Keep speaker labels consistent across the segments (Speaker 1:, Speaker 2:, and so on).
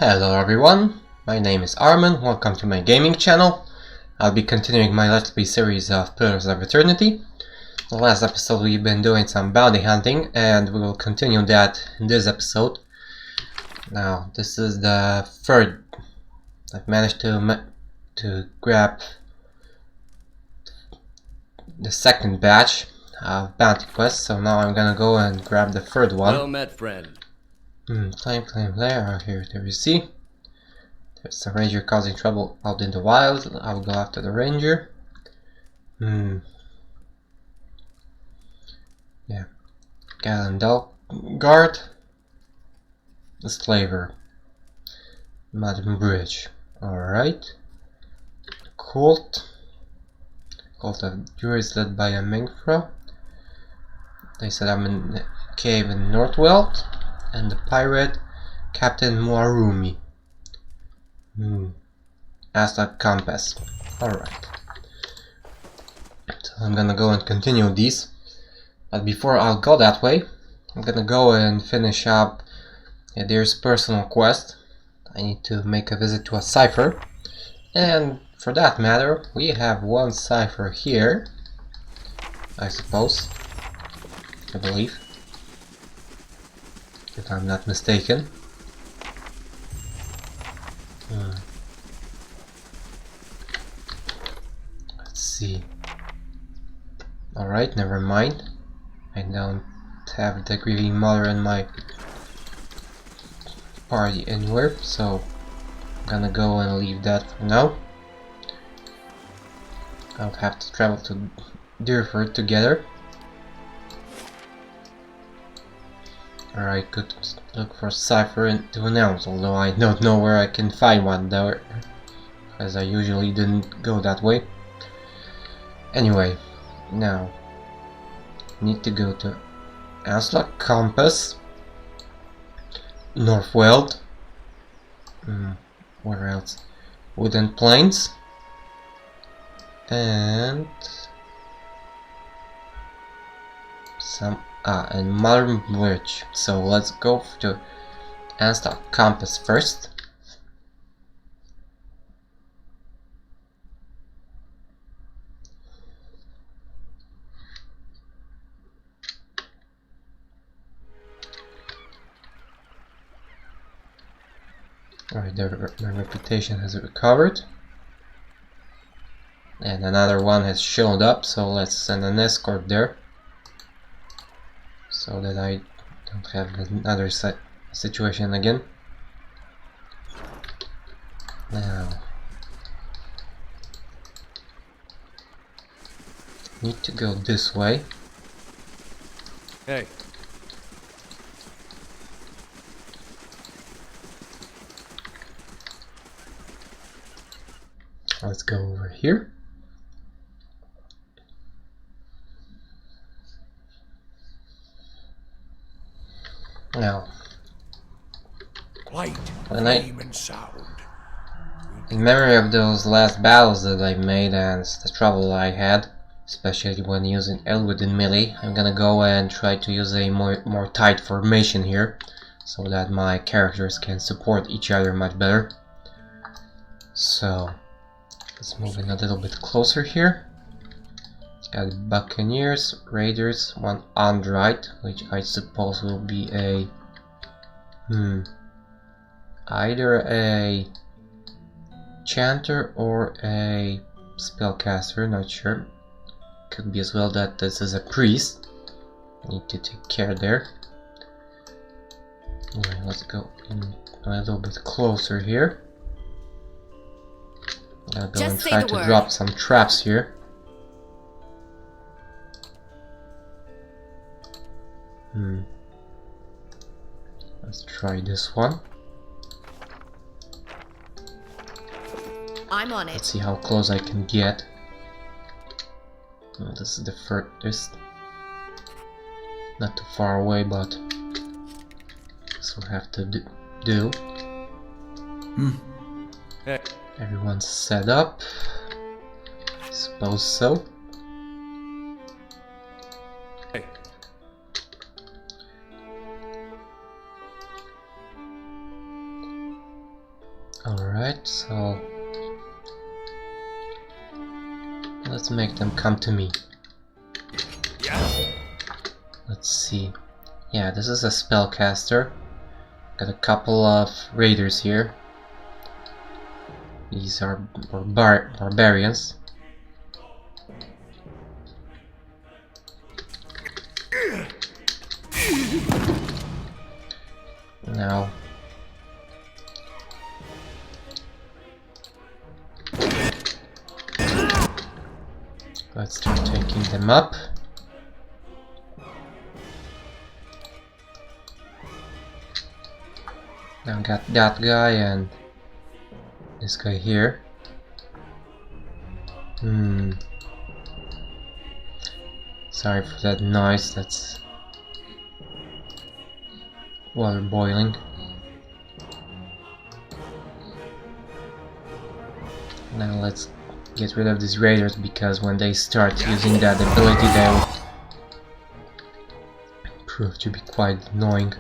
Speaker 1: Hello everyone, my name is Armin, welcome to my gaming channel. I'll be continuing my Let's Play series of Pillars of Eternity. The last episode we've been doing some bounty hunting and we will continue that in this episode. Now this is the third. I've managed to grab the second batch of bounty quests, so now I'm gonna go and grab the third one.
Speaker 2: Well met, friend.
Speaker 1: Claim there. Here you see. There's a ranger causing trouble out in the wild. I'll go after the ranger. Yeah. Gallandal guard. The slaver. Madam Bridge. Alright. Cult. Cult of Juries led by a Mingfra. They said I'm in the cave in Northweld. And the pirate Captain Muarumi. Aztec compass. Alright. So I'm gonna go and continue these. But before I'll go that way, I'm gonna go and finish up Adir's personal quest. I need to make a visit to a cipher. And for that matter, we have one cipher here. I suppose. I believe. If I'm not mistaken. Let's see. Alright, never mind. I don't have the grieving mother in my party anywhere, so I'm gonna go and leave that for now. I'll have to travel to Deerford together. Alright, good. Look for a cipher to announce, although I don't know where I can find one there, as I usually didn't go that way. Anyway, now need to go to Aztec compass, Northweld, where else? Wooden Plains, and and Modern Bridge. So let's go to Aztec compass first. Alright, my reputation has recovered. And another one has shown up, so let's send an escort there. So that I don't have another situation again. Now, need to go this way.
Speaker 2: Hey.
Speaker 1: Let's go over here. Now, in memory of those last battles that I made and the trouble I had, especially when using Elwood in melee, I'm gonna go and try to use a more tight formation here, so that my characters can support each other much better. So, let's move in a little bit closer here. Got Buccaneers, Raiders, one Android, which I suppose will be a either a chanter or a spellcaster, not sure. Could be as well that this is a priest. Need to take care there. Anyway, let's go in a little bit closer here. I'll go and try to drop some traps here. Let's try this one.
Speaker 3: I'm on it.
Speaker 1: Let's see how close I can get. Oh, this is the furthest. Not too far away, but this will have to do.
Speaker 2: Hey.
Speaker 1: Everyone's set up. I suppose so.
Speaker 2: Hey.
Speaker 1: Alright, so let's make them come to me. Let's see. Yeah, this is a spellcaster. Got a couple of raiders here. These are barbarians. Now let's start taking them up. Now got that guy and this guy here. Sorry for that noise, that's water boiling. Now let's get rid of these raiders, because when they start using that ability they will prove to be quite annoying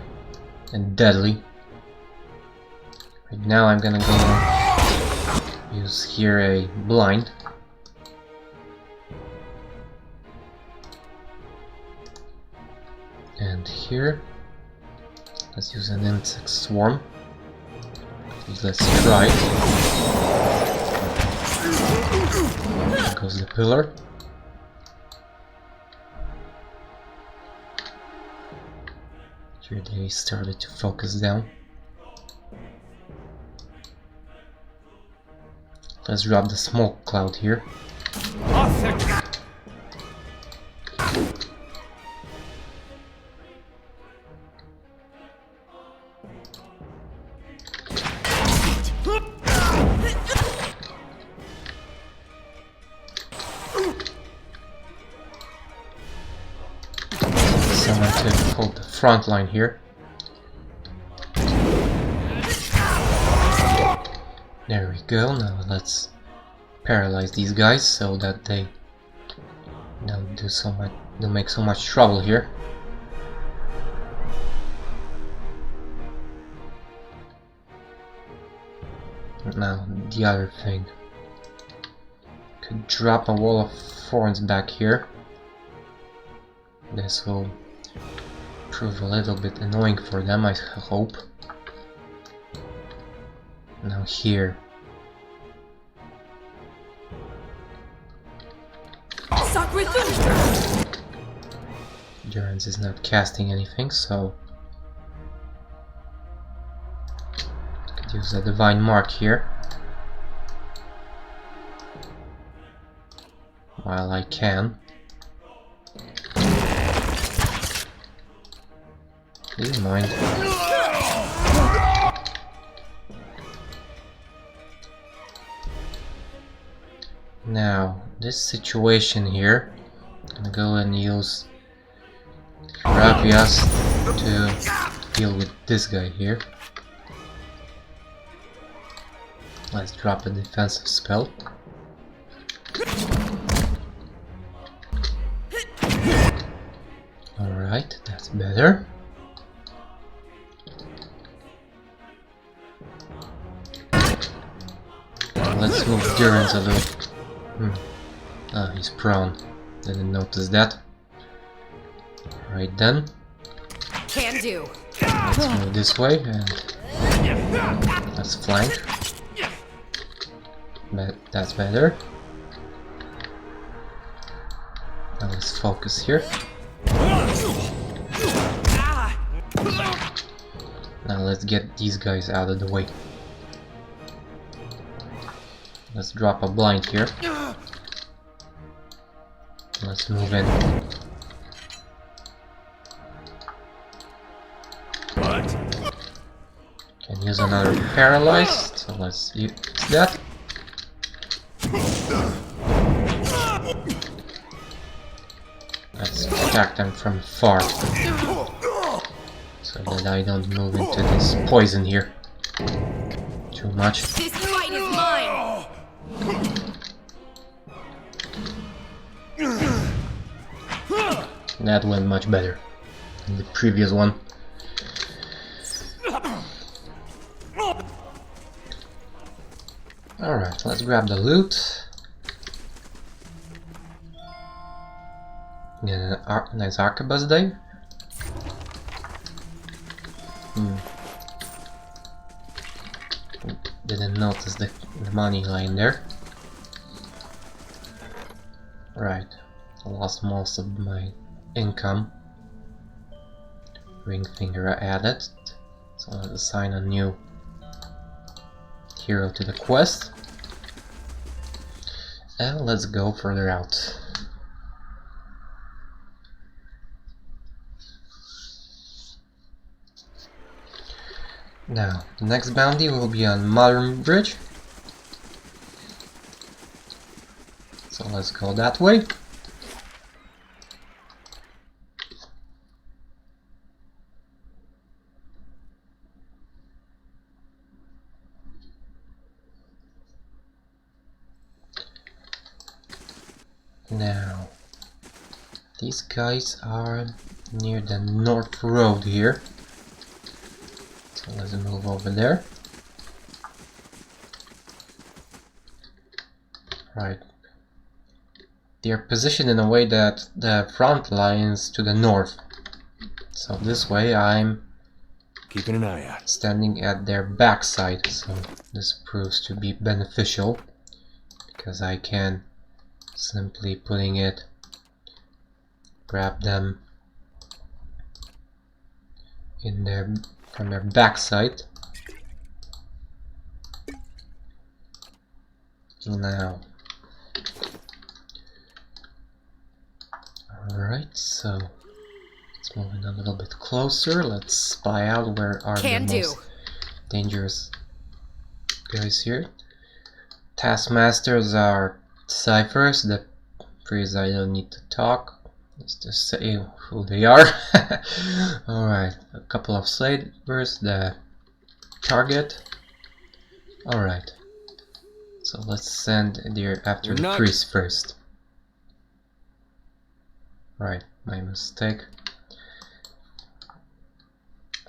Speaker 1: and deadly. Right now I'm gonna go use here a blind. And here let's use an insect swarm. Let's try it. There goes the pillar. Here they started to focus down. Let's drop the smoke cloud here. Someone to hold the front line here. There we go. Now let's paralyze these guys so that they don't make so much trouble here. Now the other thing, could drop a wall of thorns back here. This will prove a little bit annoying for them, I hope. Now here. Durance is not casting anything, so I could use a divine mark here while I can. Please mind. Now, this situation here, I'm gonna go and use Rapias to deal with this guy here. Let's drop a defensive spell. Alright, that's better. Let's move Durance a little. Ah, he's prone. Didn't notice that. Right then.
Speaker 3: Can do.
Speaker 1: Let's move this way and let's flank. That's better. Now let's focus here. Now let's get these guys out of the way. Let's drop a blind here. Let's move in. Can use another paralyzed, so let's use that. Let's attack them from far, so that I don't move into this poison here too much.
Speaker 3: This fight is mine.
Speaker 1: That went much better than the previous one. Alright, let's grab the loot. Get a nice arquebus there. Didn't notice the money lying there. Right, I lost most of my income. Ring finger added. So let's assign a new hero to the quest. And let's go further out. Now, the next bounty will be on Modern Bridge. So let's go that way. Now, these guys are near the North Road here. So let's move over there. Right. They are positioned in a way that the front lies to the north. So this way I'm
Speaker 2: Keeping an eye out.
Speaker 1: standing at their backside. So this proves to be beneficial because I can simply putting it, grab them in their from their backside. Now, alright, so let's move in a little bit closer. Let's spy out where are the most dangerous guys here. Taskmasters are ciphers. The priests I don't need to talk. Let's just say who they are. Alright, a couple of slavers, the target. Alright, so let's send there after the priest first. Right, my mistake.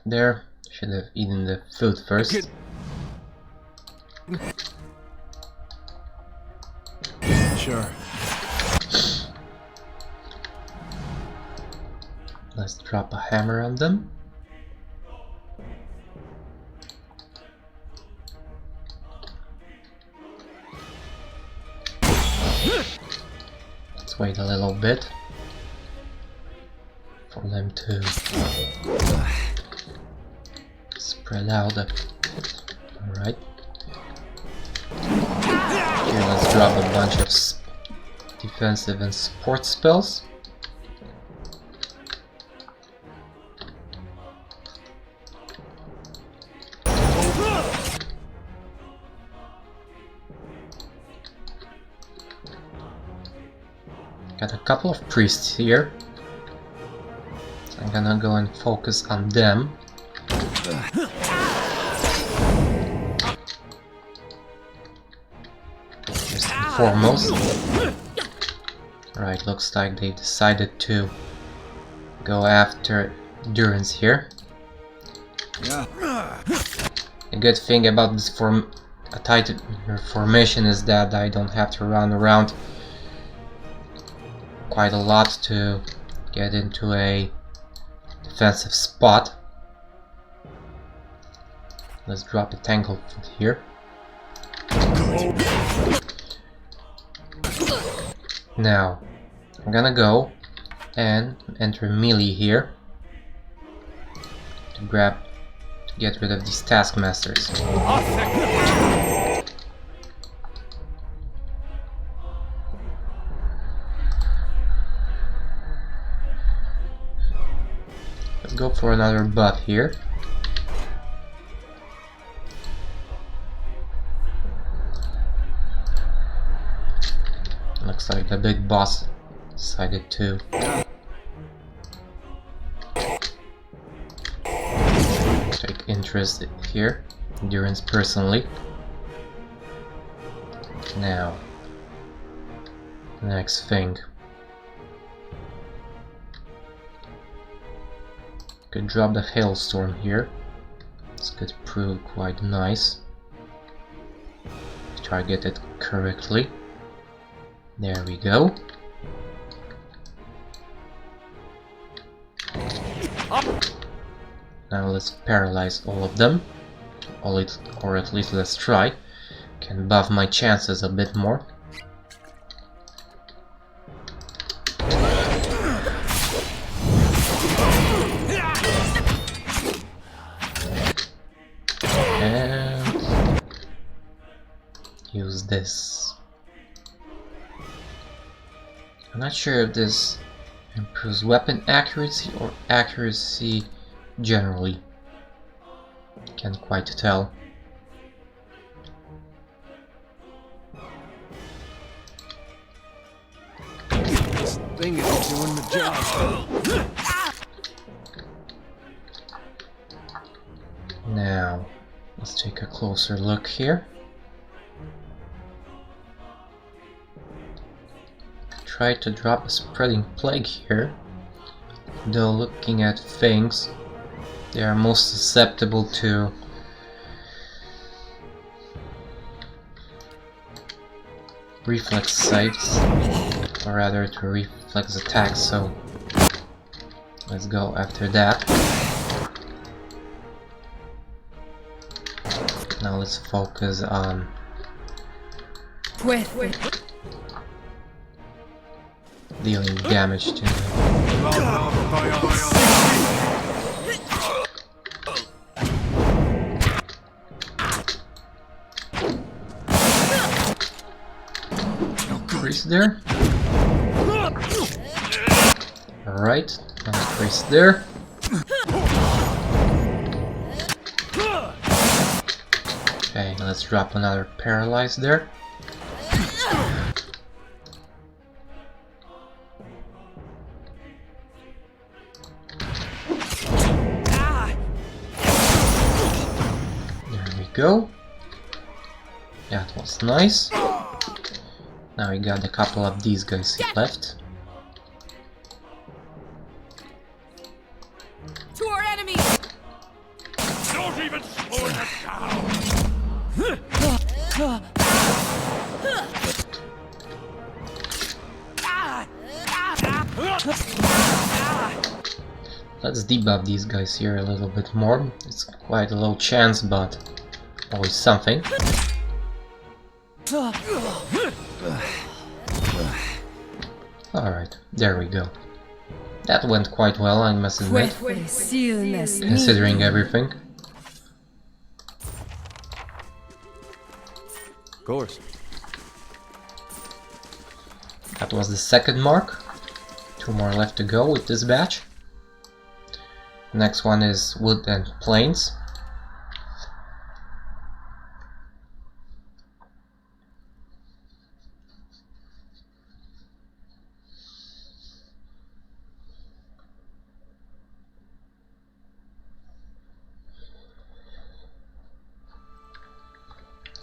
Speaker 1: There, should have eaten the food first.
Speaker 2: Sure.
Speaker 1: Let's drop a hammer on them. Let's wait a little bit for them to spread out a bit. Alright. Here, let's drop a bunch of defensive and support spells. Got a couple of priests here, so I'm gonna go and focus on them. First and foremost. Alright, looks like they decided to go after Durance here. A good thing about this a tight formation is that I don't have to run around quite a lot to get into a defensive spot. Let's drop a tanglefoot here. Now I'm gonna go and enter melee here to get rid of these taskmasters. Let's go for another buff here. Looks like the big boss decided to take interest here, Durance personally. Now, next thing. Could drop the hailstorm here. This could prove quite nice to target it correctly. There we go. Now let's paralyze all of them. Or at least let's try. Can buff my chances a bit more. And use this. I'm not sure if this improves weapon accuracy or accuracy generally. Can't quite tell.
Speaker 2: This thing is doing the job.
Speaker 1: Now, let's take a closer look here. Try to drop a spreading plague here. Though looking at things, they are most susceptible to reflex saves, or rather to reflex attacks, so let's go after that. Now let's focus on dealing damage to them. Increase there. Alright, increase there. Okay, let's drop another paralyze there. There we go. That was nice. Now we got a couple of these guys left.
Speaker 3: To our enemies!
Speaker 2: Don't even slow it down.
Speaker 1: Let's debuff these guys here a little bit more. It's quite a low chance, but always something. Alright, there we go. That went quite well, I must admit, considering everything.
Speaker 2: Of course.
Speaker 1: That was the second mark. 2 more left to go with this batch. Next one is wood and plains.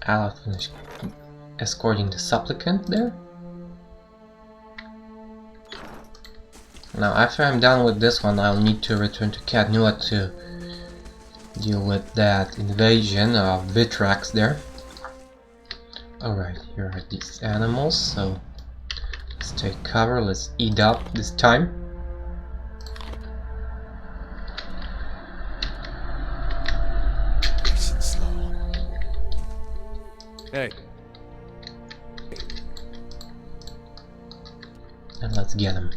Speaker 1: I'll finish escorting the supplicant there. Now after I'm done with this one, I'll need to return to Cadnua to deal with that invasion of Vitrax there. Alright, here are these animals, so let's take cover, let's eat up this time.
Speaker 2: Nice and slow. Hey.
Speaker 1: And let's get them.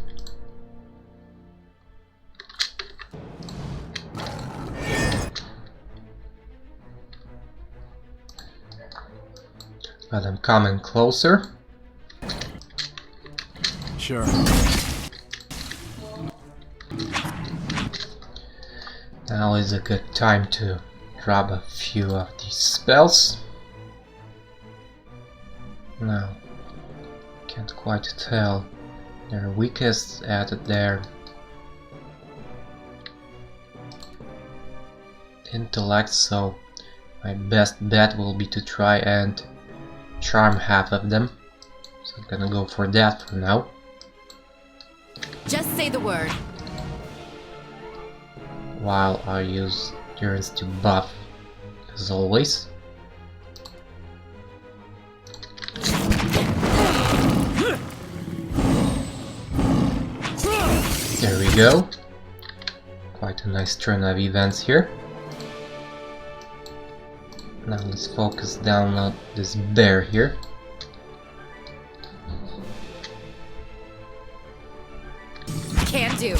Speaker 1: Let them come in closer.
Speaker 2: Sure.
Speaker 1: Now is a good time to grab a few of these spells. Now, can't quite tell. Their weakest added there. Intellect, so my best bet will be to try and charm half of them. So I'm gonna go for that for now.
Speaker 3: Just say the word.
Speaker 1: While I use endurance to buff, as always. we go. Quite a nice turn of events here. Now let's focus down on this bear here.
Speaker 3: Can do.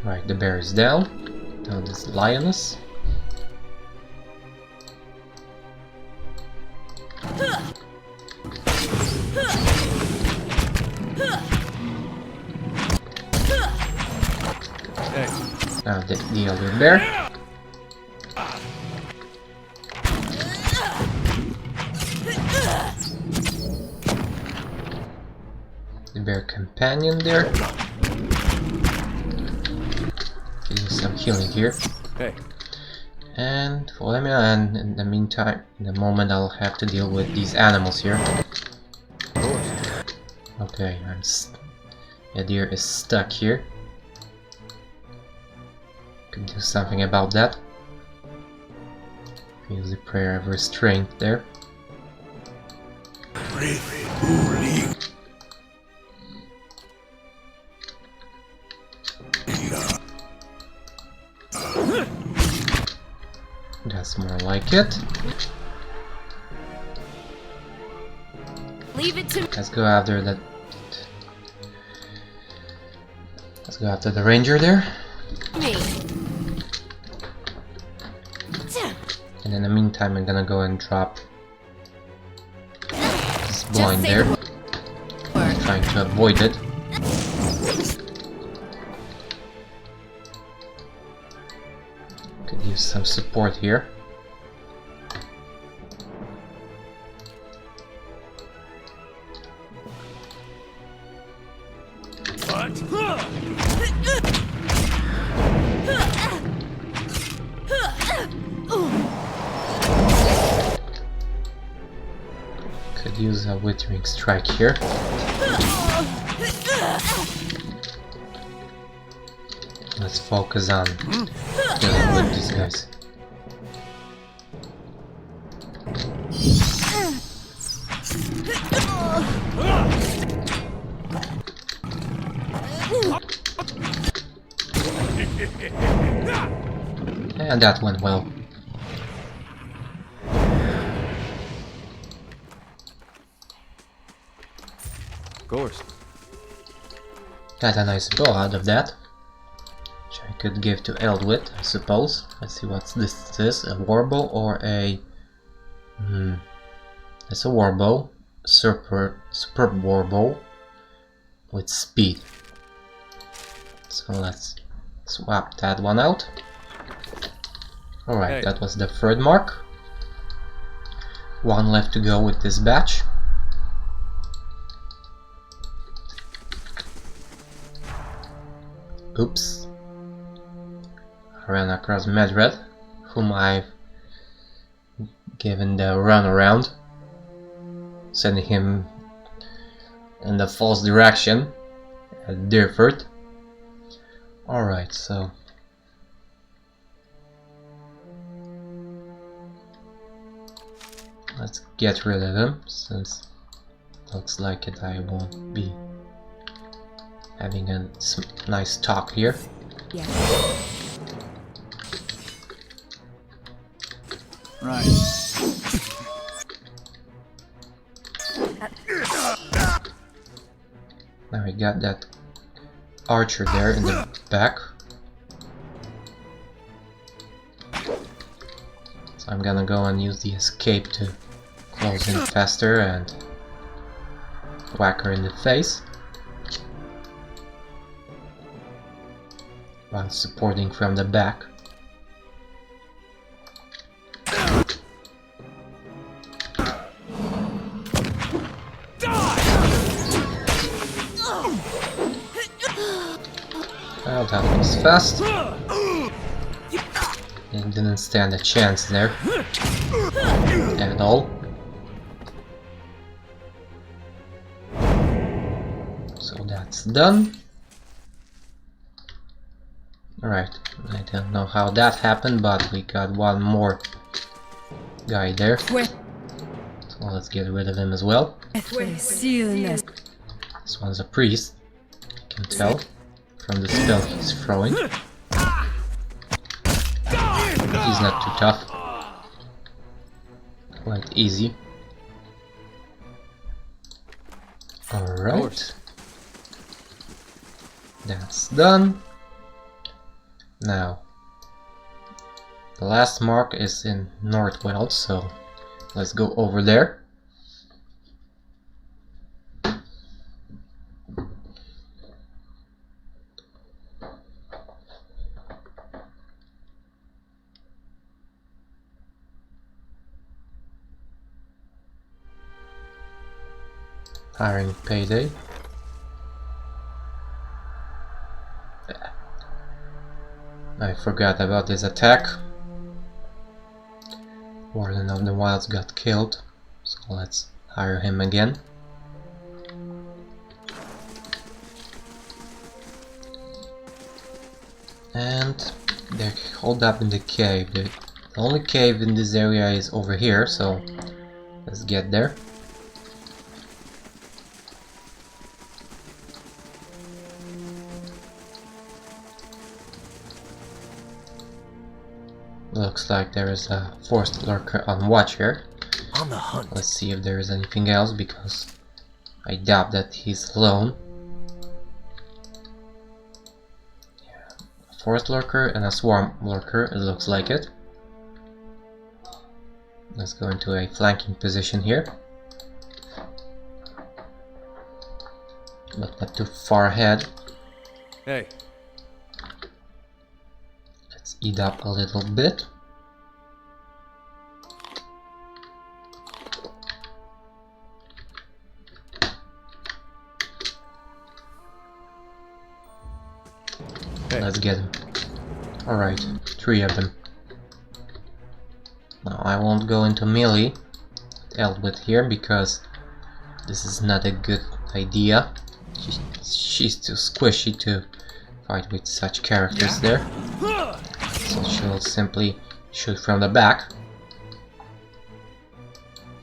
Speaker 1: Right, the bear is down. Now this lioness. Now the other bear. The bear companion there. Getting some healing here.
Speaker 2: Hey.
Speaker 1: And in the meantime, in the moment, I'll have to deal with these animals here. Okay, the deer is stuck here. Could do something about that. Use the prayer of restraint there. That's more like it.
Speaker 3: Leave it to
Speaker 1: Let's go after that. Let's go after the ranger there.
Speaker 3: me.
Speaker 1: And in the meantime, I'm gonna go and drop this
Speaker 3: Just
Speaker 1: blind
Speaker 3: say
Speaker 1: there.
Speaker 3: the word.
Speaker 1: Trying to avoid it. Could use some support here. Could use a withering strike here. Let's focus on dealing with these guys. And that went well.
Speaker 2: Of course.
Speaker 1: Got a nice bow out of that, which I could give to Eldwit, I suppose. Let's see what this is, a warbow or a... it's a warbow, superb warbow with speed. So let's swap that one out. Alright,
Speaker 2: Hey.
Speaker 1: that was the third mark. One left to go with this batch. Oops. I ran across Medred, whom I've given the runaround, sending him in the false direction at Deerford. Alright, so let's get rid of him, since looks like it I won't be having a nice talk here.
Speaker 3: Yeah.
Speaker 2: Right.
Speaker 1: Now we got that archer there in the back. So I'm gonna go and use the escape to close in faster and whack her in the face, while supporting from the back. Well, that was fast. It didn't stand a chance there at all. So that's done. Alright, I don't know how that happened, but we got one more guy there. So let's get rid of him as well.
Speaker 3: Stillness.
Speaker 1: This one's a priest, I can tell from the spell he's throwing. He's not too tough. Quite easy. Alright. That's done. Now, the last mark is in North Wales, so let's go over there. Hiring payday. I forgot about this attack. Warden of the Wilds got killed, so let's hire him again. And they're holed up in the cave. The only cave in this area is over here, so let's get there. Looks like there is a forest lurker on watch here.
Speaker 2: On the hunt.
Speaker 1: Let's see if there is anything else, because I doubt that he's alone. Yeah. A forest lurker and a swarm lurker, it looks like it. Let's go into a flanking position here. But not too far ahead.
Speaker 2: Hey.
Speaker 1: Let's eat up a little bit.
Speaker 2: Hey.
Speaker 1: Let's get them. Alright, 3 of them. Now I won't go into melee with Elwood here because this is not a good idea. She's too squishy to fight with such characters there. So she'll simply shoot from the back.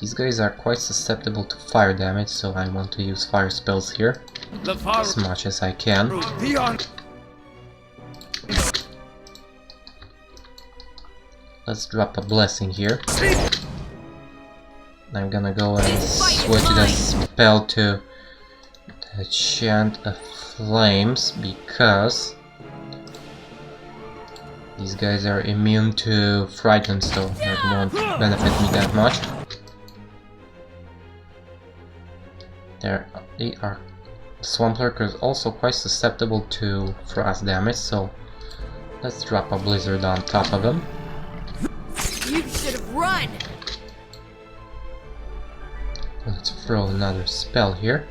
Speaker 1: These guys are quite susceptible to fire damage, so I want to use fire spells here as much as I can. Let's drop a blessing here. I'm gonna go and switch the spell to the Chant of Flames because these guys are immune to frighten, so that won't benefit me that much. They are Swamp Lurkers also quite susceptible to frost damage, so let's drop a blizzard on top of them.
Speaker 3: You should have run.
Speaker 1: Let's throw another spell here.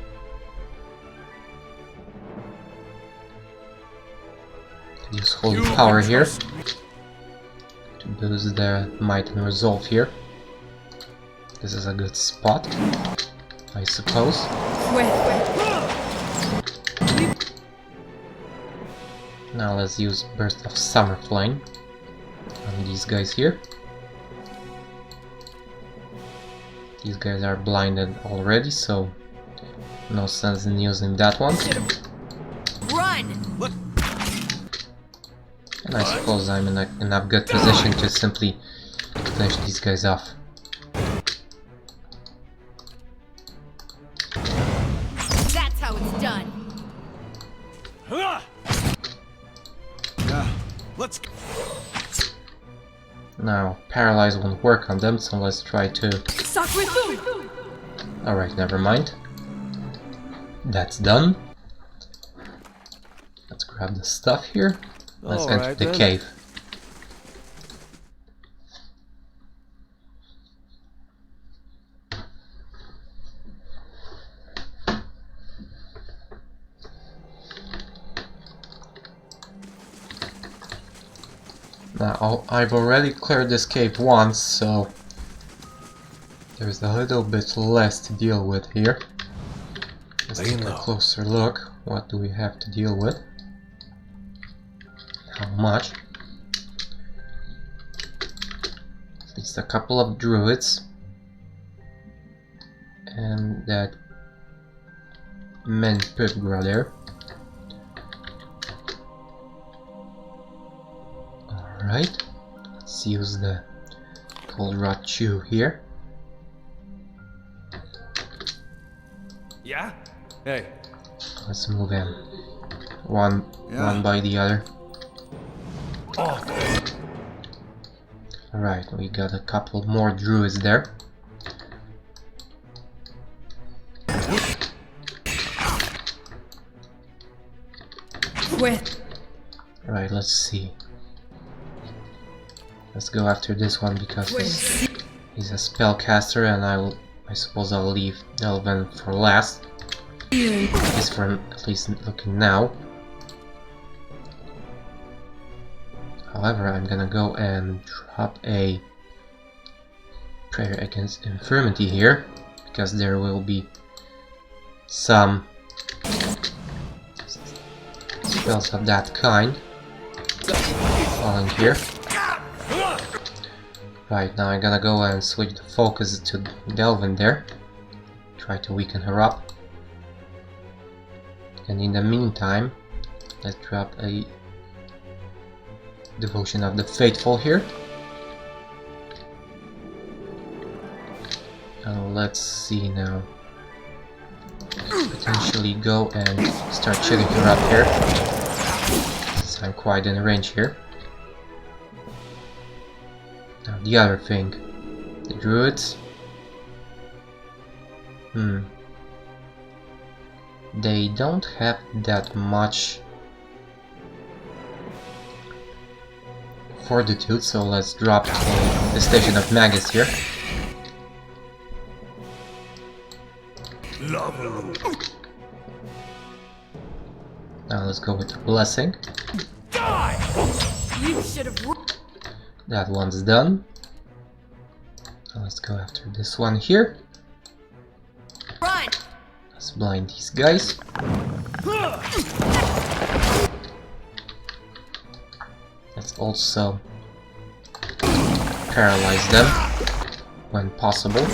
Speaker 1: Use Holy Power here to boost their might and resolve here. This is a good spot, I suppose. Now let's use Burst of Summer Flame on these guys here. These guys are blinded already, so no sense in using that one.
Speaker 3: Run!
Speaker 1: And I suppose I'm in enough good position to simply finish these guys off.
Speaker 3: That's how it's done.
Speaker 2: Let's go.
Speaker 1: Now, Paralyze won't work on them, so let's try to... Alright, never mind. That's done. Let's grab the stuff here. Let's enter the cave. Now, I've already cleared this cave once, so there's a little bit less to deal with here. Let's take a closer look. What do we have to deal with? How much? At least a couple of druids. And that many people there. Alright, let's use the cold rot chew here.
Speaker 2: Yeah? Hey.
Speaker 1: Let's move in. One by the other. Alright, we got a couple more druids there.
Speaker 3: Quit.
Speaker 1: Alright, let's see. Let's go after this one because he's a spellcaster, and I suppose I'll leave Elven for last. At least looking now. However, I'm gonna go and drop a prayer against infirmity here, because there will be some spells of that kind falling here. Right, now I'm gonna go and switch the focus to Delvin there. Try to weaken her up. And in the meantime, let's drop a Devotion of the Faithful here. And let's see now. Potentially go and start chilling her up here, since I'm quite in range here. Now the other thing, the druids. They don't have that much fortitude, so let's drop the Station of Magus here. Now let's go with the Blessing.
Speaker 3: You should have.
Speaker 1: That one's done. Now let's go after this one here.
Speaker 3: Run.
Speaker 1: Let's blind these guys. Let's also paralyze them when possible.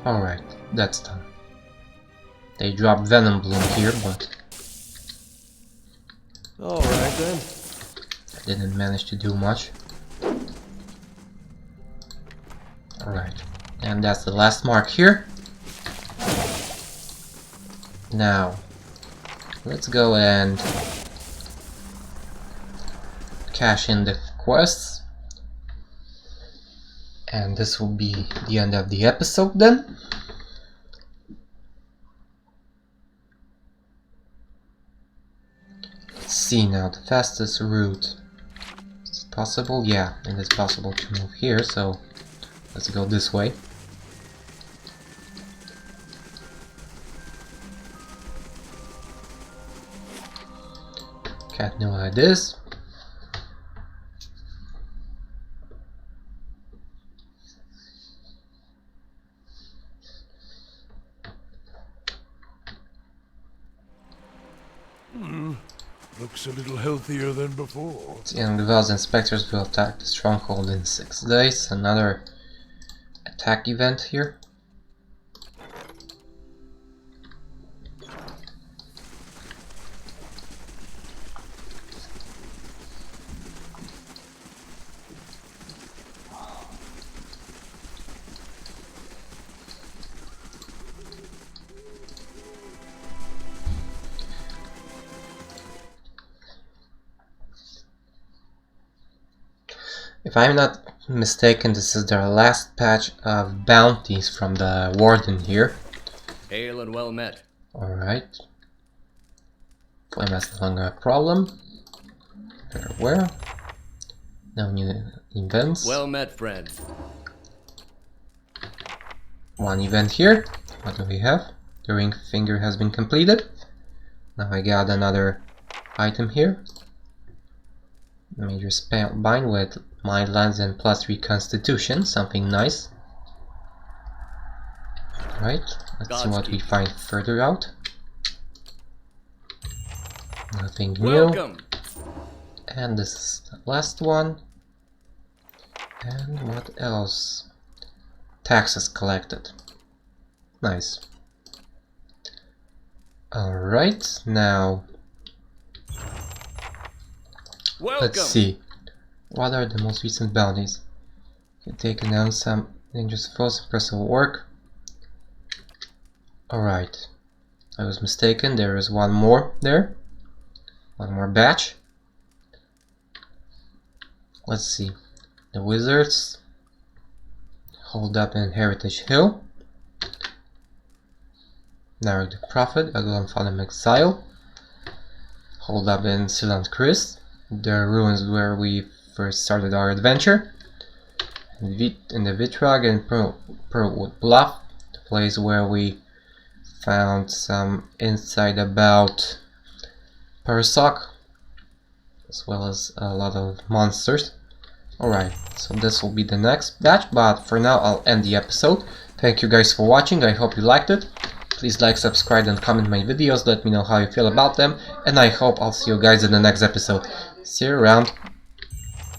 Speaker 1: Alright, that's done. They dropped Venom Bloom here, but
Speaker 2: Alright then.
Speaker 1: I didn't manage to do much. Alright, and that's the last mark here. Now, let's go and cash in the quests. And this will be the end of the episode then. Let's see now, the fastest route. Is it possible? Yeah, it is possible to move here, so let's go this way. Cat knew how it is.
Speaker 2: Looks a little healthier than before.
Speaker 1: And Gval's inspectors will attack the stronghold in 6 days. Another attack event here. If I'm not mistaken, this is their last patch of bounties from the warden here.
Speaker 4: Hail and well met.
Speaker 1: Alright. Flame is no longer a problem. Very well. No new events.
Speaker 4: Well met, friend.
Speaker 1: One event here. What do we have? The ring finger has been completed. Now I got another item here. Major spell bind with Mind Lands and +3 Constitution, something nice. Right, let's see what we find further out. Nothing new.
Speaker 4: Welcome.
Speaker 1: And this is the last one. And what else? taxes collected. Nice. Alright, now
Speaker 4: Welcome.
Speaker 1: let's see. What are the most recent bounties? You've taken down some dangerous foes, impressive work. Alright. I was mistaken, there is one more there. One more batch. Let's see. The wizards hold up in Heritage Hill. Narrow the Prophet, a grandfather exile. Hold up in Sealand Chris, the ruins where we first started our adventure. In the Vitrag and Pearlwood Bluff, the place where we found some insight about Parasok, as well as a lot of monsters. Alright, so this will be the next batch, but for now I'll end the episode. Thank you guys for watching, I hope you liked it. Please like, subscribe and comment my videos, let me know how you feel about them, and I hope I'll see you guys in the next episode. See you around.